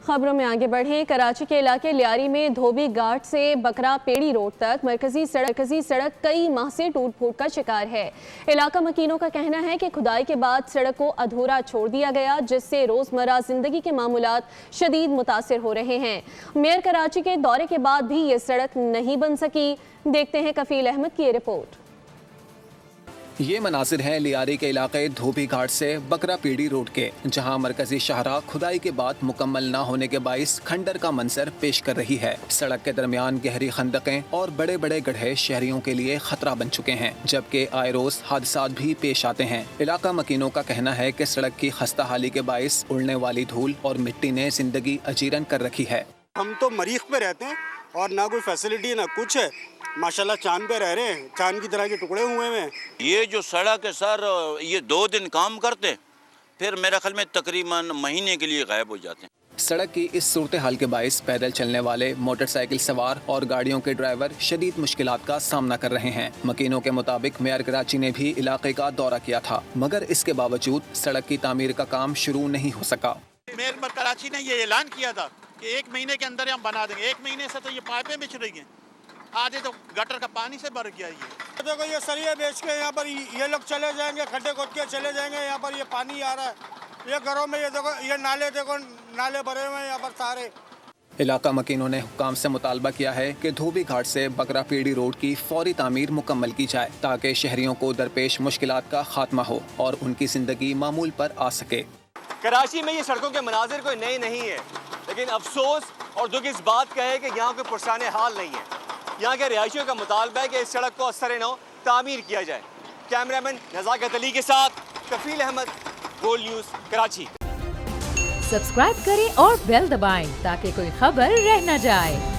खबरों में आगे बढ़ें। कराची के इलाके लियारी में धोबी घाट से बकरा पेड़ी रोड तक मरकजी सड़क कई माह से टूट फूट का शिकार है। इलाका मकीनों का कहना है कि खुदाई के बाद सड़क को अधूरा छोड़ दिया गया, जिससे रोजमर्रा जिंदगी के मामूलात शदीद मुतासिर हो रहे हैं। मेयर कराची के दौरे के बाद भी ये सड़क नहीं बन सकी। देखते हैं कफील अहमद की रिपोर्ट। ये मनासिर हैं लियारी के इलाके धोबी घाट से बकरा पीड़ी रोड के, जहां मरकजी शाहराह खुदाई के बाद मुकम्मल ना होने के बाइस खंडर का मंजर पेश कर रही है। सड़क के दरमियान गहरी खंदकें और बड़े बड़े गड्ढे शहरियों के लिए खतरा बन चुके हैं, जबकि आए रोज हादसात भी पेश आते हैं। इलाका मकीनों का कहना है कि सड़क की खस्ता हाली के बाइस उड़ने वाली धूल और मिट्टी ने जिंदगी अजीरन कर रखी है। हम तो मरीख पे रहते हैं और ना कोई फैसिलिटी ना कुछ है। माशाल्लाह चांद पे रह रहे हैं, चांद की तरह के टुकड़े हुए हैं। ये जो सड़क है सर, ये 2 दिन काम करते फिर मेरा ख्याल में तकरीबन महीने के लिए गायब हो जाते हैं। सड़क की इस सूरत हाल के बाइस पैदल चलने वाले, मोटरसाइकिल सवार और गाड़ियों के ड्राइवर शदीद मुश्किलात का सामना कर रहे हैं। मकीनों के मुताबिक मेयर कराची ने भी इलाके का दौरा किया था, मगर इसके बावजूद सड़क की तामीर का काम शुरू नहीं हो सका। मेयर कराची ने ये ऐलान किया था कि 1 महीने के अंदर हम बना देंगे। 1 महीने से तो ये पाइपें बिछ रही हैं, आधे तो गटर का पानी से भर गया। ये देखो, ये सरिये बेच के यहाँ पर ये लोग चले जाएंगे, खड्डे खोद के चले जाएंगे। यहाँ पर ये पानी आ रहा है, ये घरों में ये देखो, ये नाले देखो, नाले भरे हुए हैं यहाँ पर सारे। इलाका मकीनों ने हुक्काम से मुतालबा किया है कि धोबी घाट से बकरा पीड़ी रोड की फौरी तामीर मुकम्मल की जाए, ताकि शहरियों को दरपेश मुश्किलात का खात्मा हो और उनकी जिंदगी मामूल पर आ सके। कराची में ये सड़कों के मनाजिर कोई नए नहीं है, लेकिन अफसोस और दुख इस बात का है कि यहाँ कोई पुरसाने हाल नहीं है। यहाँ के रिहायशियों का मुतालबा है कि इस सड़क को असर नौ तामीर किया जाए। कैमरामैन नज़ाकत अली के साथ Kafeel Ahmed, gold news Karachi. Subscribe करें और बेल दबाएं ताकि कोई खबर रह न जाए।